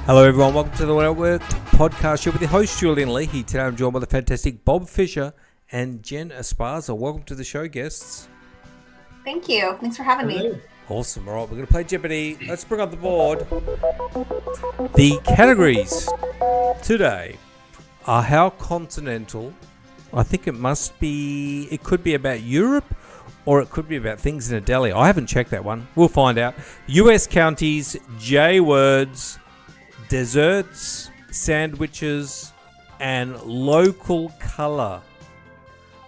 Hello everyone, welcome to the Well Worked podcast show with your host Julian Leahy. Today I'm joined by the fantastic Bob Wischer and Jen Esparza. Welcome to the show, guests. Thank you. Thanks for having me. Awesome. All right, we're going to play Jeopardy. Let's bring up the board. The categories today are how continental. I think it could be about Europe or it could be about things in a deli. I haven't checked that one. We'll find out. US counties, J words, desserts, sandwiches, and local colour.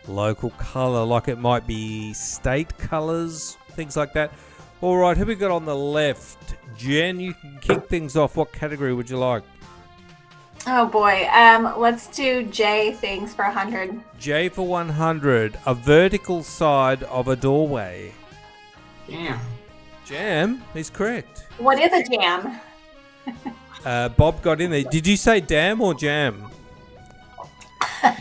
Local colour, like it might be state colours, things like that. All right, who we got on the left? Jen, you can kick things off. What category would you like? Oh boy, let's do J things for 100. J for 100. A vertical side of a doorway. Jam. Jam is correct. What is a jam? Bob got in there. Did you say dam or jam?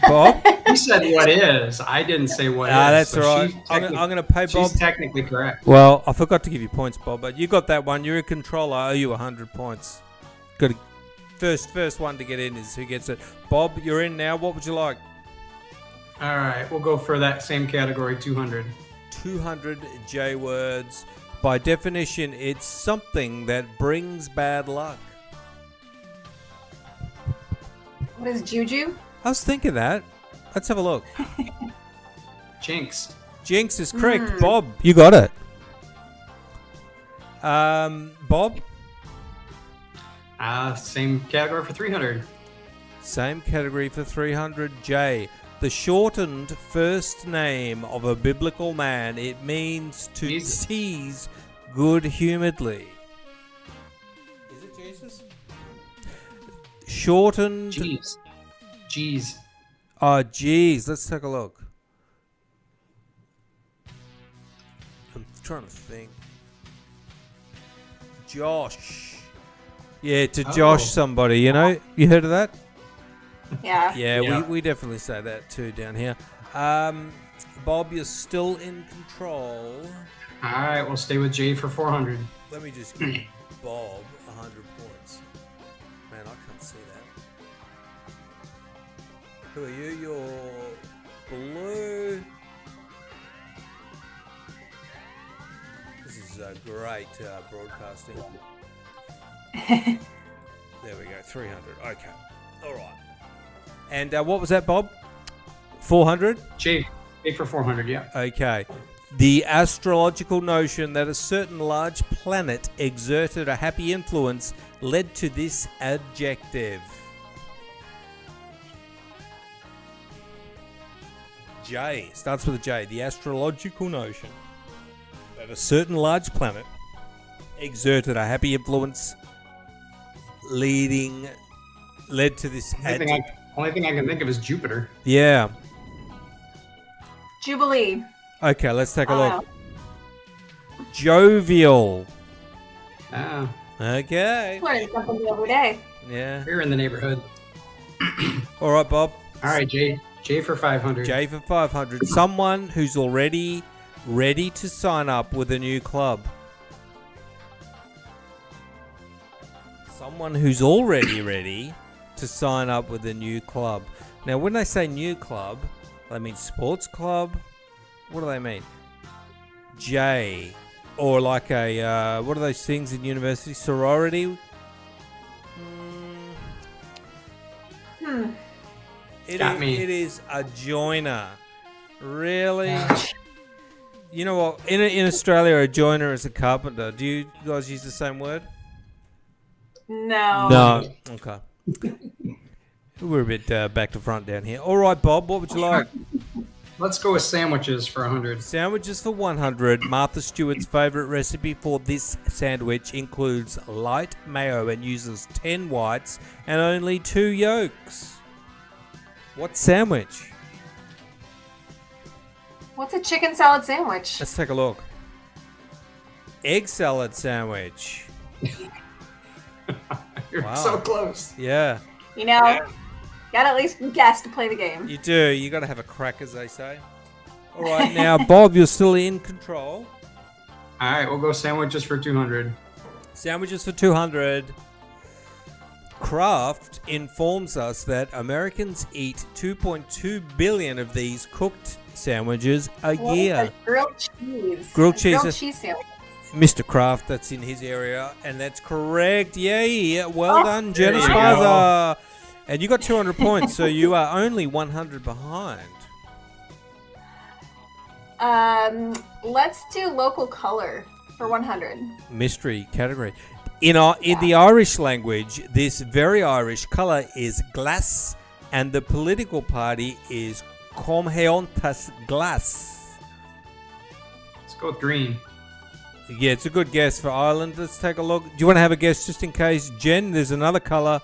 Bob? You said what is. I didn't say what is. That's so all right. I'm going to pay Bob. She's technically correct. Well, I forgot to give you points, Bob, but you got that one. You're in control. I owe you 100 points. Got to, first one to get in is who gets it. Bob, you're in now. What would you like? All right, we'll go for that same category, 200. 200 J words. By definition, it's something that brings bad luck. What is juju? I was thinking that. Let's have a look. Jinx. Jinx is correct. Bob, you got it. Bob? Same category for 300. Same category for 300 J. The shortened first name of a biblical man. It means to tease good-humouredly. Is it Jesus? Shortened. Jeez. Oh, geez. Let's take a look. I'm trying to think. Josh. Yeah, to Josh somebody, you know? You heard of that? Yeah. Yeah. We definitely say that too down here. Bob, you're still in control. All right, we'll stay with J for 400. Let me just give Bob 100 points. Man, I can't see that. Who are you? You're blue. This is great broadcasting. There we go, 300. Okay. All right. And what was that, Bob? 400? J for 400, yeah. Okay. The astrological notion that a certain large planet exerted a happy influence led to this adjective. J. Starts with a J. The astrological notion that a certain large planet exerted a happy influence led to this adjective. Only thing I can think of is Jupiter. Yeah. Jubilee. Okay, let's take a look. Jovial. Ah, Okay. Learning something new every day. Yeah. we're in the neighborhood. All right, Bob. All right, J for 500. J for 500. Someone who's already ready to sign up with a new club. Someone who's already ready to sign up with a new club. Now, when they say new club, they mean sports club. What do they mean? J. Or like a, what are those things in university? Sorority? It is a joiner. Really? You know what? In Australia, a joiner is a carpenter. Do you guys use the same word? No. Okay. We're a bit back to front down here. All right, Bob, what would you like? Let's go with sandwiches for 100. Sandwiches for 100. Martha Stewart's favourite recipe for this sandwich includes light mayo and uses 10 whites and only 2 yolks. What sandwich? What's a chicken salad sandwich? Let's take a look. Egg salad sandwich. You're so close. Yeah. You know, gotta at least guess to play the game. You do. You got to have a crack, as they say. All right, now, Bob, you're still in control. All right, we'll go sandwiches for 200. Sandwiches for 200. Kraft informs us that Americans eat 2.2 billion of these cooked sandwiches a year. Grilled cheese. Grilled cheese. Grilled cheese sandwich. Mr. Kraft, that's in his area, and that's correct. Yay! Well done, Jen there you Esparza. And you got 200 points, so you are only 100 behind. Let's do local color for 100. Mystery category. In the Irish language, this very Irish colour is glass, and the political party is Comhéontas Glass. Let's go with green. Yeah, it's a good guess for Ireland. Let's take a look. Do you want to have a guess just in case? Jen, there's another colour.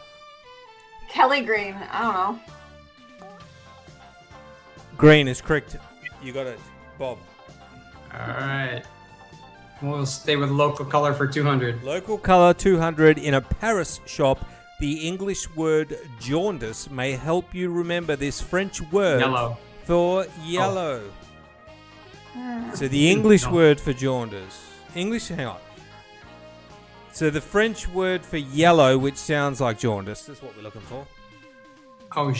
Kelly green. I don't know. Green is correct. You got it, Bob. All right. We'll stay with local color for 200. Local colour 200. In a Paris shop, the English word jaundice may help you remember this French word Yellow. for yellow. So the English No. word for jaundice. Hang on. So the French word for yellow, which sounds like jaundice, is what we're looking for. Oh,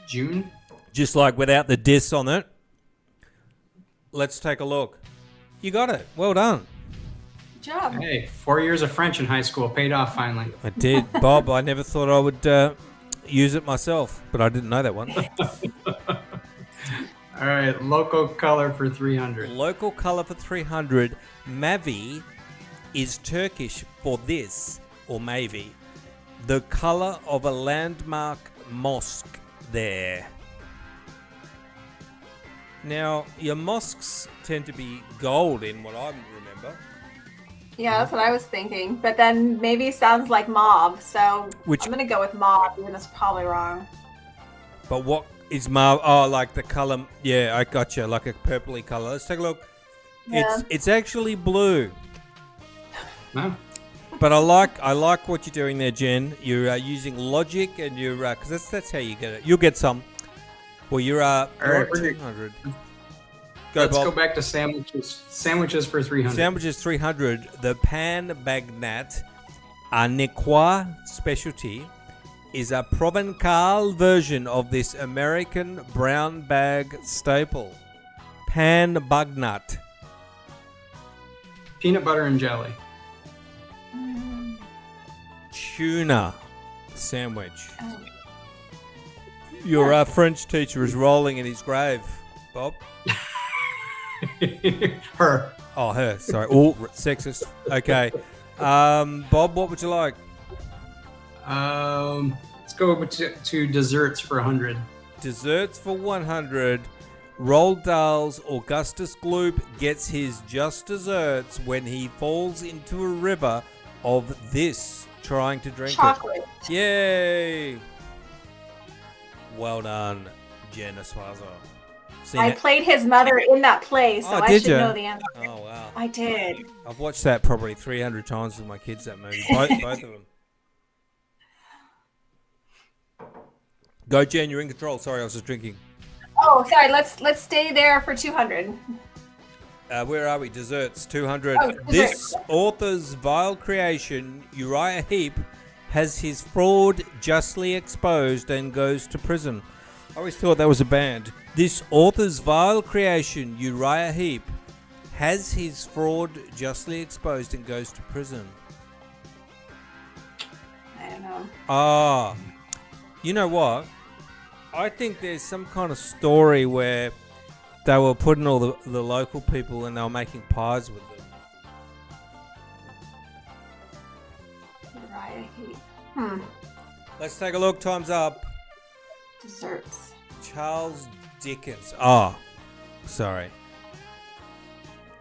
June? Just like without the dis on it. Let's take a look. You got it. Well done. Good job. Hey, 4 years of French in high school paid off finally. I did. Bob, I never thought I would use it myself, but I didn't know that one. All right, local color for 300. Local colour for 300. Mavi is Turkish for this, or Mavi, the colour of a landmark mosque there. Now, your mosques tend to be gold in what I remember. Yeah, that's what I was thinking. But then maybe sounds like mauve. So Which- I'm going to go with mauve, even though it's probably wrong. But what is mauve? Oh, like the colour. Yeah, I gotcha. Like a purpley colour. Let's take a look. Yeah. It's actually blue. No? But I like what you're doing there, Jen. You're using logic, and you're because that's how you get it. You'll get some. Well, you're All right, 200. Let's Bob. go back to sandwiches. Sandwiches for 300. Sandwiches 300. The pan bagnat, a Nequois specialty, is a Provençal version of this American brown bag staple. Pan bagnat. Peanut butter and jelly. Tuna sandwich. Oh. Your French teacher is rolling in his grave, Bob. Her. Oh, her. Sorry. Oh, sexist. Okay. Bob, what would you like? Let's go to desserts for 100. Desserts for 100. Roald Dahl's Augustus Gloop gets his just desserts when he falls into a river of this, trying to drink Chocolate. it. Yay! Well done, Jen Esparza. I played his mother in that play, so Oh, I did should ya? know the answer. Oh, wow. I did. I've watched that probably 300 times with my kids, that movie. Both of them. Go, Jen, you're in control. Sorry, I was just drinking. Oh, sorry. Let's stay there for 200. Where are we? Desserts, 200. Oh, This desserts. author's vile creation, Uriah Heep, has his fraud justly exposed and goes to prison. I always thought that was a band. This author's vile creation, Uriah Heep, has his fraud justly exposed and goes to prison. I don't know. Ah, you know what? I think there's some kind of story where they were putting all the local people and they were making pies with them. Uriah Heep. Let's take a look. Time's up. Desserts. Charles Dickens. Oh, sorry.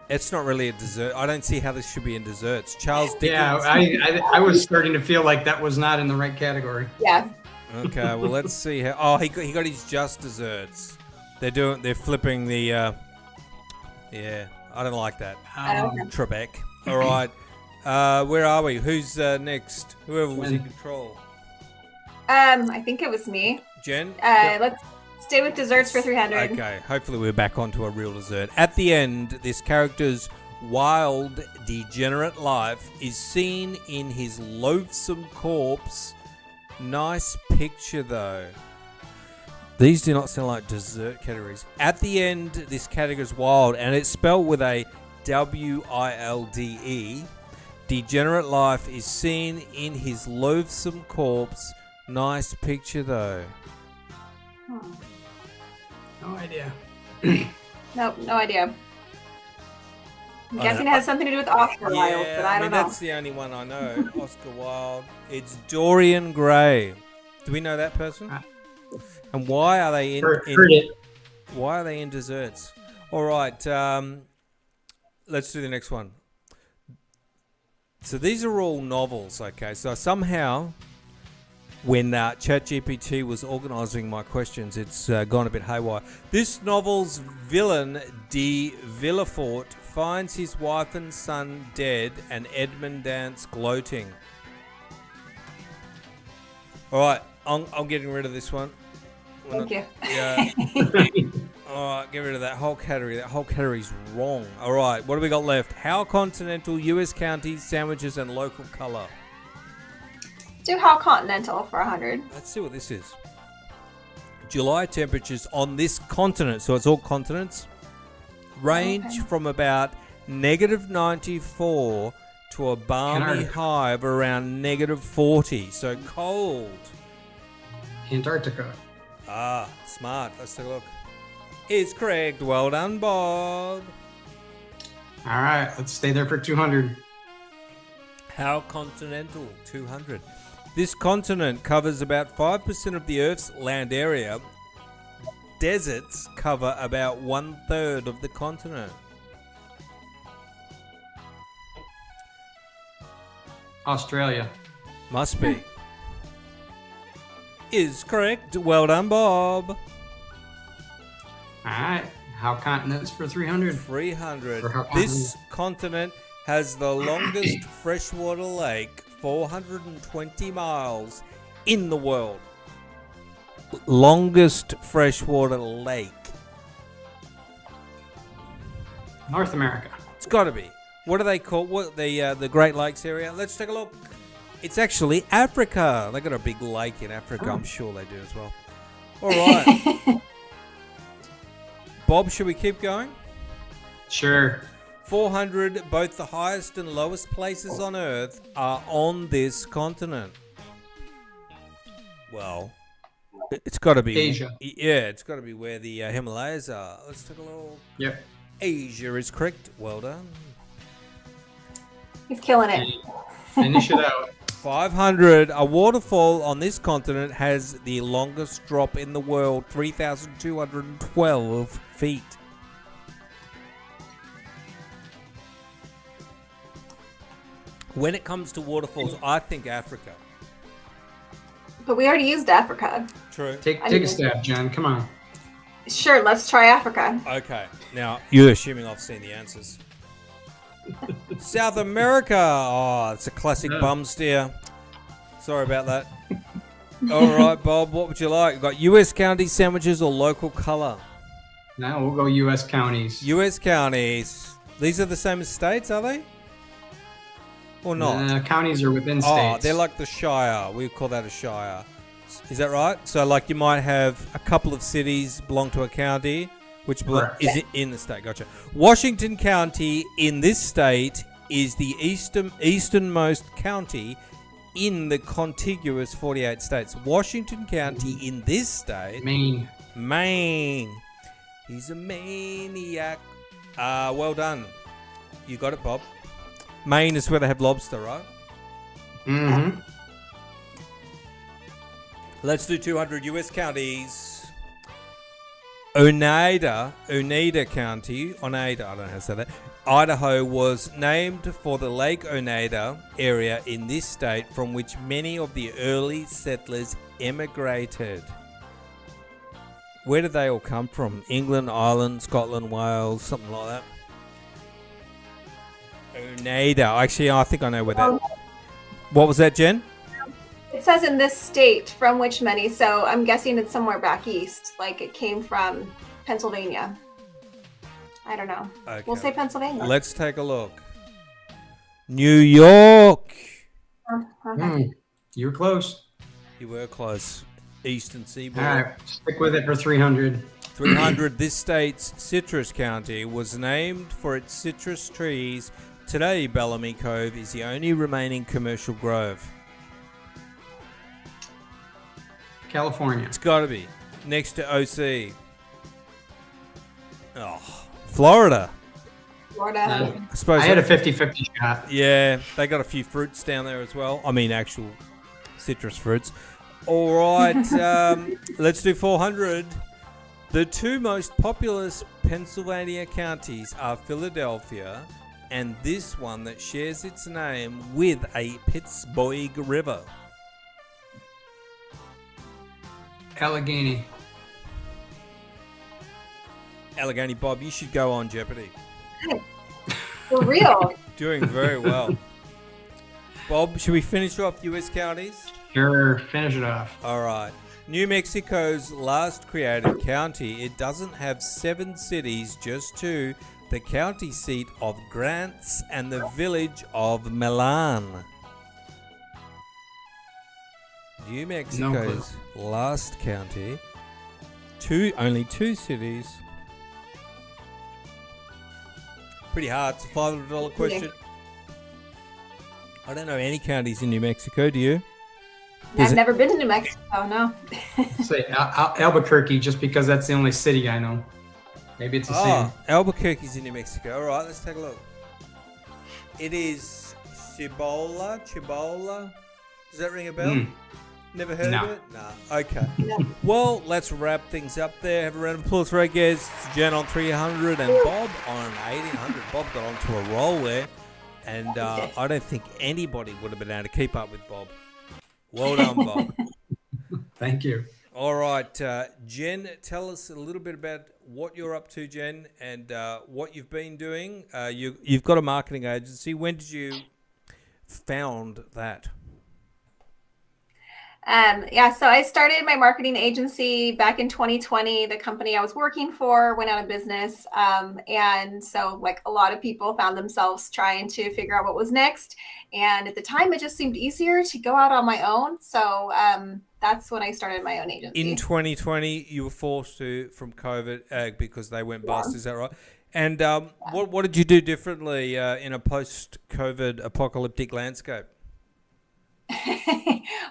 It's not really a dessert. I don't see how this should be in desserts. Charles Dickens. Yeah, I was starting to feel like that was not in the right category. Yeah. Okay, well let's see how. Oh, he got his just desserts. They're flipping the. Yeah, I don't like that. Trebek. All right. Where are we? Who's next? Whoever was in control. I think it was me. Jen. Let's stay with desserts for 300. Okay, hopefully we're back onto a real dessert. At the end, this character's wild, degenerate life is seen in his loathsome corpse. Nice picture, though. These do not sound like dessert categories. At the end, this category is wild, and it's spelled with a W-I-L-D-E. Degenerate life is seen in his loathsome corpse. Nice picture, though. No idea. Nope, no idea. I'm guessing it has something to do with Oscar Wilde, but I don't know. That's the only one I know. Oscar Wilde. It's Dorian Gray. Do we know that person? And why are they in? Heard it. Why are they in desserts? All right. Let's do the next one. So these are all novels. Okay. So somehow, when ChatGPT was organising my questions, it's gone a bit haywire. This novel's villain, de Villefort, finds his wife and son dead, and Edmund Dance gloating. All right, I'm getting rid of this one. Thank you. Yeah. All right, get rid of that whole category. That whole category's wrong. All right, what do we got left? How continental, U.S. counties, sandwiches, and local color. Do how continental for 100. Let's see what this is. July temperatures on this continent, so it's all continents, range from about -94 to a balmy high of around -40. So cold. Antarctica. Ah, smart. Let's take a look. It's correct. Well done, Bob. All right, let's stay there for 200. How continental? 200. This continent covers about 5% of the Earth's land area. Deserts cover about 1/3 of the continent. Australia. Must be. Is correct. Well done, Bob. All right, how continents for 300? 300. For how This continent has the longest freshwater lake, 420 miles, in the world. Longest freshwater lake. North America. It's got to be. What do they call the Great Lakes area? Let's take a look. It's actually Africa. They got a big lake in Africa. I'm sure they do as well. All right. Bob, should we keep going? Sure. 400, both the highest and lowest places on Earth are on this continent. Well, it's got to be Asia. Yeah, it's got to be where the Himalayas are. Let's take a look. Yep. Asia is correct. Well done. He's killing it. Finish it out. 500. A waterfall on this continent has the longest drop in the world, 3,212 feet. When it comes to waterfalls, I think Africa. But we already used Africa. True. Take a stab, Jen. Come on. Sure, let's try Africa. Okay. Now, you're assuming I've seen the answers. South America. Oh, it's a classic bum steer. Sorry about that. All right, Bob, what would you like? You've got U.S. county sandwiches or local color? Now we'll go U.S. counties. U.S. counties. These are the same as states, are they? Or not? Counties are within Oh, states. they're like the Shire. We call that a Shire. Is that right? So, like, you might have a couple of cities belong to a county, which is in the state. Gotcha. Washington County in this state is the easternmost county in the contiguous 48 states. Washington County in this state. Maine. He's a maniac. Well done. You got it, Bob. Maine is where they have lobster, right? Mm-hmm. Let's do 200 U.S. counties. Oneida County, I don't know how to say that, Idaho was named for the Lake Oneida area in this state from which many of the early settlers emigrated. Where did they all come from? England, Ireland, Scotland, Wales, something like that. Oneida. Actually, I think I know where that... What was that, Jen? It says in this state from which many, so I'm guessing it's somewhere back east, like it came from Pennsylvania. I don't know. Okay. We'll say Pennsylvania. Let's take a look. New York. Okay. You were close. You were close. Eastern All Seaboard. right, stick with it for 300. 300. This state's citrus county was named for its citrus trees. Today, Bellamy Cove is the only remaining commercial grove. California. It's got to be. Next to OC. Oh, Florida. Florida. I suppose. I had a 50-50 shot. Yeah, they got a few fruits down there as well. I mean, actual citrus fruits. All right, let's do 400. The two most populous Pennsylvania counties are Philadelphia and this one that shares its name with a Pittsburgh River. Allegheny. Allegheny, Bob, you should go on Jeopardy. For real. Doing very well. Bob, should we finish off U.S. counties? Sure, finish it off. All right. New Mexico's last created county. It doesn't have 7 cities, just 2. The county seat of Grants and the village of Milan. New Mexico's last county. Only 2 cities. Pretty hard. It's a $500 question. I don't know any counties in New Mexico. Do you? I've never been to New Mexico, no. Say Albuquerque, just because that's the only city I know. Maybe it's the same. Albuquerque's in New Mexico. All right, let's take a look. It is Cibola. Does that ring a bell? Never heard of it? Nah. Okay. No. Well, let's wrap things up there. Have a round of applause for our guests. Jen on 300 and Bob on 1800. Bob got onto a roll there. And I don't think anybody would have been able to keep up with Bob. Well done, Bob. Thank you. All right, Jen, tell us a little bit about what you're up to, Jen, and what you've been doing. You've got a marketing agency. When did you found that? So I started my marketing agency back in 2020. The company I was working for went out of business. And so like a lot of people found themselves trying to figure out what was next. And at the time, it just seemed easier to go out on my own. So that's when I started my own agency. In 2020, you were forced to from COVID because they went bust. Is that right? And what did you do differently in a post-COVID apocalyptic landscape?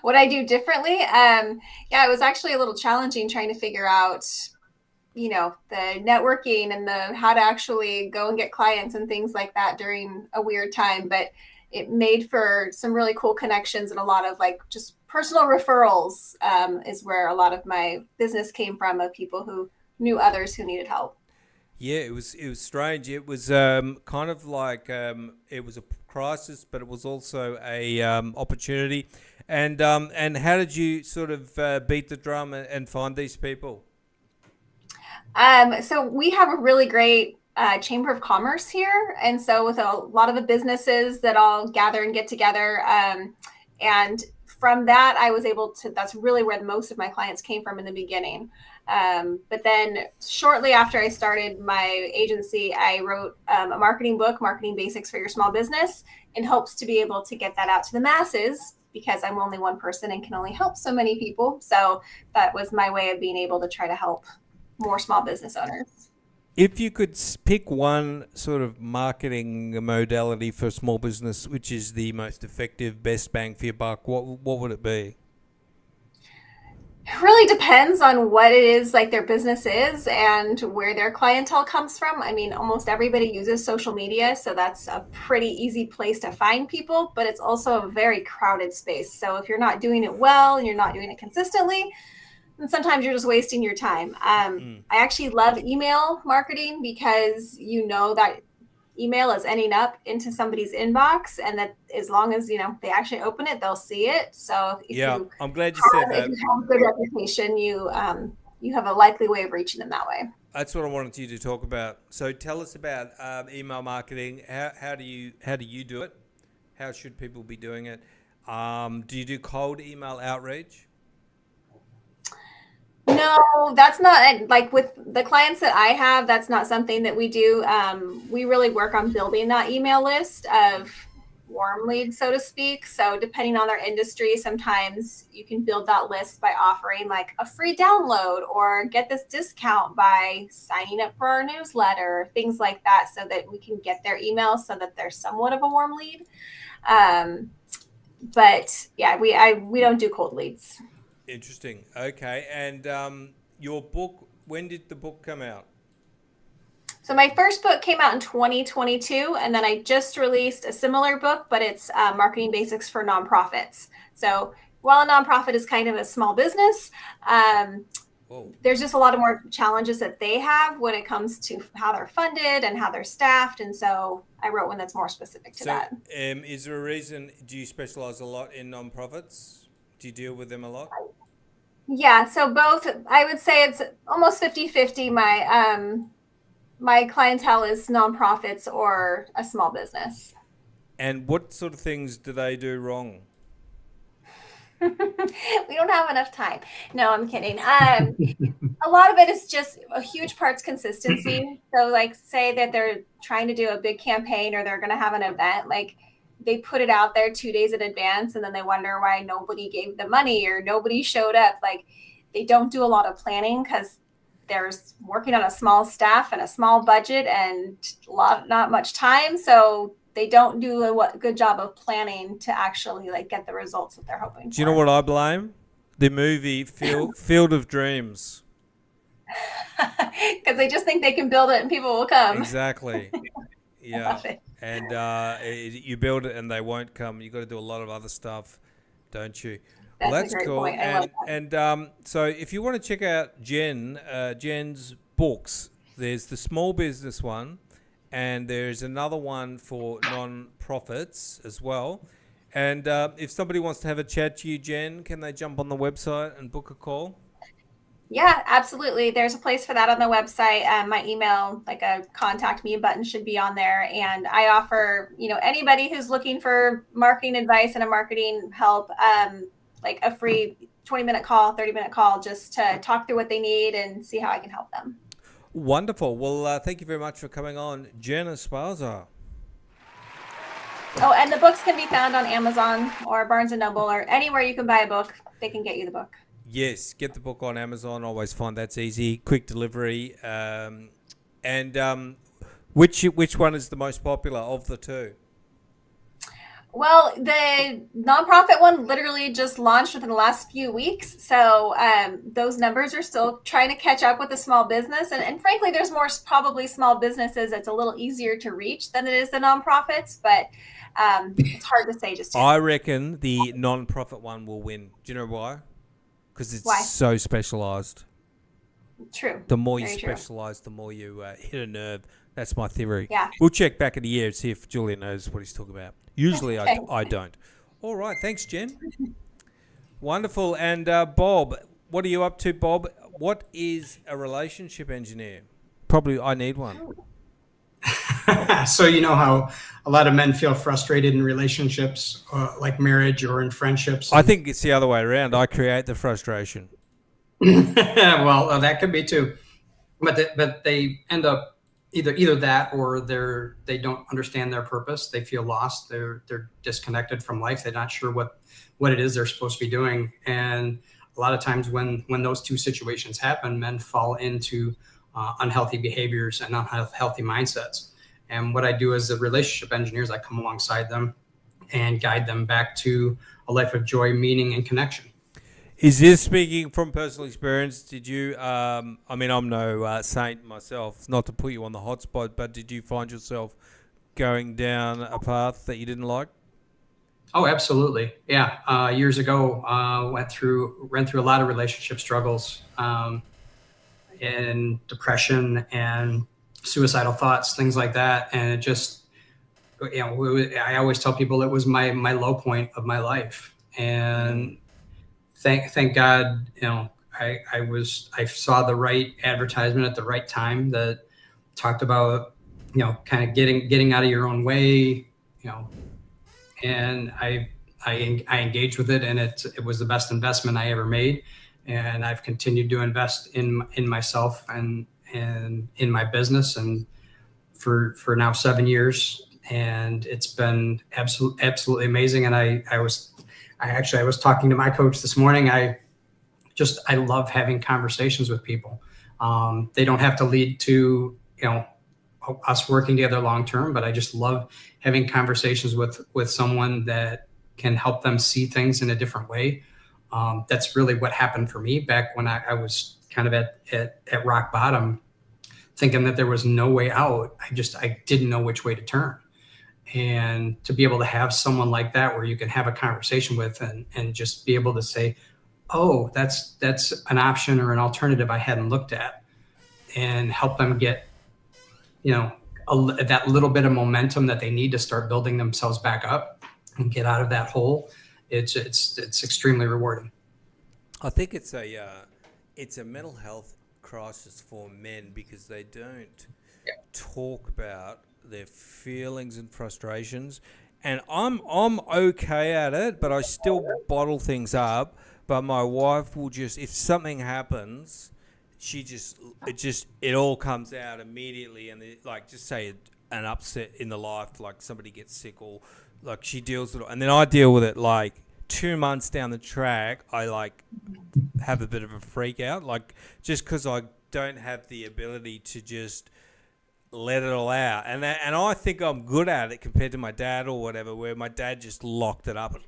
What I do differently? It was actually a little challenging trying to figure out, the networking and the how to actually go and get clients and things like that during a weird time. But it made for some really cool connections and a lot of like just personal referrals is where a lot of my business came from, of people who knew others who needed help. Yeah, it was strange. It was kind of like it was a crisis, but it was also a opportunity. And how did you sort of beat the drum and find these people? So we have a really great Chamber of Commerce here, and so with a lot of the businesses that all gather and get together, and from that I was able to. That's really where most of my clients came from in the beginning. But then shortly after I started my agency, I wrote a marketing book, Marketing Basics for Your Small Business, in hopes to be able to get that out to the masses, because I'm only one person and can only help so many people. So that was my way of being able to try to help more small business owners. If you could pick one sort of marketing modality for small business, which is the most effective, best bang for your buck, what would it be? It really depends on what it is like their business is and where their clientele comes from. I mean, almost everybody uses social media, so that's a pretty easy place to find people, but it's also a very crowded space. So if you're not doing it well and you're not doing it consistently, then sometimes you're just wasting your time. I actually love email marketing, because you know that email is ending up into somebody's inbox, and that as long as they actually open it, they'll see it. So I'm glad you said that. If you have a good reputation, you have a likely way of reaching them that way. That's what I wanted you to talk about. So tell us about email marketing. How do you do it? How should people be doing it? Do you do cold email outreach? No, No, that's not like with the clients that I have, that's not something that we do. We really work on building that email list of warm leads, so to speak. So depending on their industry, sometimes you can build that list by offering like a free download or get this discount by signing up for our newsletter, things like that, so that we can get their email so that they're somewhat of a warm lead. But yeah, we don't do cold leads. Interesting. Okay. And your book, when did the book come out? So my first book came out in 2022, and then I just released a similar book, but it's Marketing Basics for Nonprofits. So while a nonprofit is kind of a small business, there's just a lot of more challenges that they have when it comes to how they're funded and how they're staffed. And so I wrote one that's more specific to that. Is there a reason, do you specialize a lot in nonprofits? Do you deal with them a lot? Yeah, so both, I would say it's almost 50-50. My clientele is nonprofits or a small business. And what sort of things do they do wrong? We don't have enough time. No, I'm kidding. A lot of it is just a huge part's consistency. So like say that they're trying to do a big campaign or they're going to have an event, like they put it out there 2 days in advance and then they wonder why nobody gave them money or nobody showed up. Like they don't do a lot of planning because there's working on a small staff and a small budget and not much time. So they don't do a good job of planning to actually like get the results that they're hoping for. Do you know what I blame? The movie Field of Dreams. Because they just think they can build it and people will come. Exactly. Yeah. And you build it and they won't come. You've got to do a lot of other stuff, don't you? That's a great cool. point. I love that. And so if you want to check out Jen's books, there's the small business one, and there's another one for non-profits as well. And if somebody wants to have a chat to you, Jen, can they jump on the website and book a call? Yeah, absolutely. There's a place for that on the website. My email, like a contact me button should be on there. And I offer, anybody who's looking for marketing advice and a marketing help, like a free 20-minute call, 30-minute call, just to talk through what they need and see how I can help them. Wonderful. Well, thank you very much for coming on, Jen Esparza. Oh, and the books can be found on Amazon or Barnes & Noble or anywhere you can buy a book. They can get you the book. Yes, get the book on Amazon. Always find that's easy, quick delivery. And which one is the most popular of the two? Well, the nonprofit one literally just launched within the last few weeks. So those numbers are still trying to catch up with the small business. And frankly, there's more probably small businesses that's a little easier to reach than it is the nonprofits. But it's hard to say just yet. I reckon the nonprofit one will win. Do you know why? Because it's so specialized. True. The more you specialize, the more you hit a nerve. That's my theory. Yeah. We'll check back in a year and see if Julian knows what he's talking about. Usually I don't. All right. Thanks, Jen. Wonderful. And Bob, what are you up to, Bob? What is a relationship engineer? Probably I need one. So you know how a lot of men feel frustrated in relationships, like marriage or in friendships. I think it's the other way around. I create the frustration. Well, that could be too, but they end up either that or they don't understand their purpose. They feel lost. They're disconnected from life. They're not sure what it is they're supposed to be doing. And a lot of times when those two situations happen, men fall into unhealthy behaviors and unhealthy mindsets. And what I do as a relationship engineer is I come alongside them and guide them back to a life of joy, meaning, and connection. Is this speaking from personal experience? Did you, I'm no saint myself, not to put you on the hot spot, but did you find yourself going down a path that you didn't like? Oh, absolutely. Yeah. Years ago, went through a lot of relationship struggles, and depression and suicidal thoughts, things like that. And it just, I always tell people it was my low point of my life. And thank God, I saw the right advertisement at the right time that talked about, kind of getting out of your own way, and I engaged with it, and it was the best investment I ever made. and I've continued to invest in myself and in my business, and for now 7 years, and it's been absolutely amazing. And I was talking to my coach this morning. I love having conversations with people. They don't have to lead to, us working together long term, but I just love having conversations with someone that can help them see things in a different way. That's really what happened for me back when I was kind of at rock bottom, thinking that there was no way out. I didn't know which way to turn. And to be able to have someone like that where you can have a conversation with and just be able to say, oh, that's an option or an alternative I hadn't looked at, and help them get, that little bit of momentum that they need to start building themselves back up and get out of that hole. It's extremely rewarding. I think it's a mental health crisis for men because they don't talk about their feelings and frustrations. And I'm okay at it, but I still bottle things up. But my wife will just, if something happens, it all comes out immediately. And like, just say an upset in the life, like somebody gets sick, or like she deals with it, and then I deal with it like 2 months down the track. I like have a bit of a freak out, like just because I don't have the ability to just let it all out. And I think I'm good at it compared to my dad or whatever, where my dad just locked it up and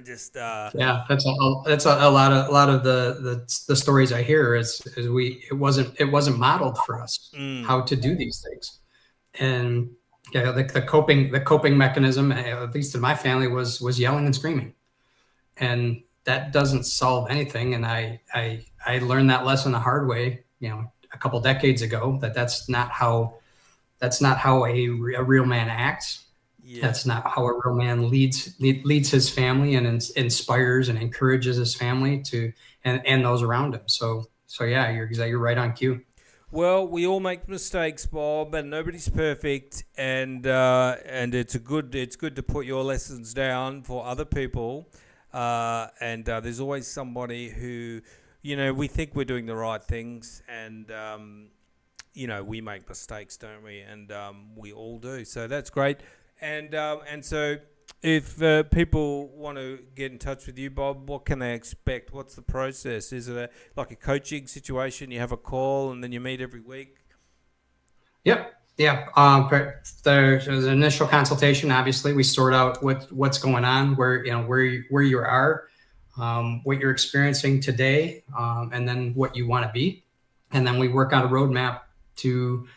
just that's a lot of the stories I hear is it wasn't modeled for us how to do these things. And the coping mechanism, at least in my family, was yelling and screaming, and that doesn't solve anything. And I learned that lesson the hard way, a couple decades ago, that's not how a real man acts. Yeah. That's not how a real man leads his family and inspires and encourages his family and those around him. So yeah, you're right on cue. Well, we all make mistakes, Bob, and nobody's perfect. And it's good to put your lessons down for other people. And there's always somebody who, we think we're doing the right things, and we make mistakes, don't we? And we all do. So that's great. And so if people want to get in touch with you, Bob, what can they expect? What's the process? Is it like a coaching situation? You have a call and then you meet every week? Yep. Yeah. There's an initial consultation. Obviously, we sort out what's going on, where you are, what you're experiencing today, and then what you want to be. And then we work on a roadmap to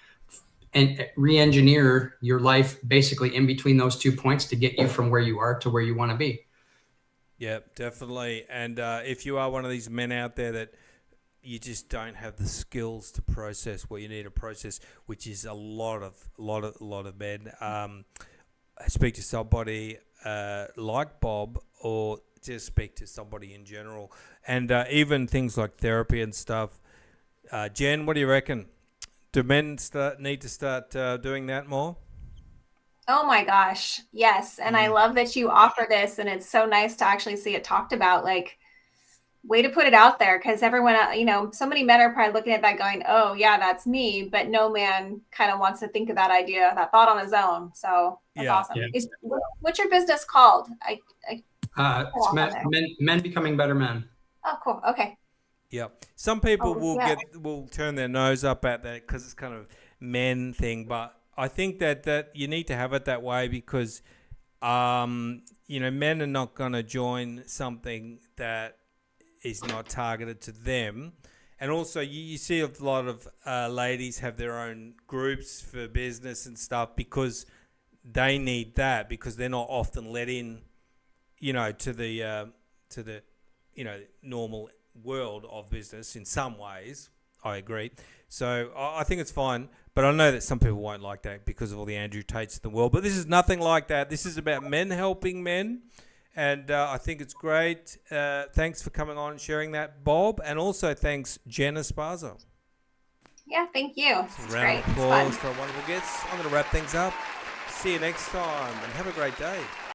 re-engineer your life basically in between those 2 points to get you from where you are to where you want to be. Yeah, definitely. And if you are one of these men out there that you just don't have the skills to process what you need to process, which is a lot of men, speak to somebody like Bob, or just speak to somebody in general. And even things like therapy and stuff. Jen, what do you reckon? Do men need to start doing that more? Oh my gosh, yes. And I love that you offer this, and it's so nice to actually see it talked about. Like, way to put it out there, because everyone, so many men are probably looking at that going, oh yeah, that's me. But no man kind of wants to think of that idea, that thought on his own. So that's awesome. Yeah. What's your business called? It's men becoming better men. Oh, cool. Okay. Yeah, some people will turn their nose up at that because it's kind of men thing, but I think that you need to have it that way because, men are not going to join something that is not targeted to them, and also you see a lot of ladies have their own groups for business and stuff because they need that because they're not often let in, to the normal world of business in some ways. I agree. So I think it's fine, but I know that some people won't like that because of all the Andrew Tates in the world. But this is nothing like that. This is about men helping men, and I think it's great. Thanks for coming on and sharing that, Bob, and also thanks, Jen Esparza. Yeah, thank you. It's round of applause for our wonderful guests. I'm going to wrap things up. See you next time, and have a great day.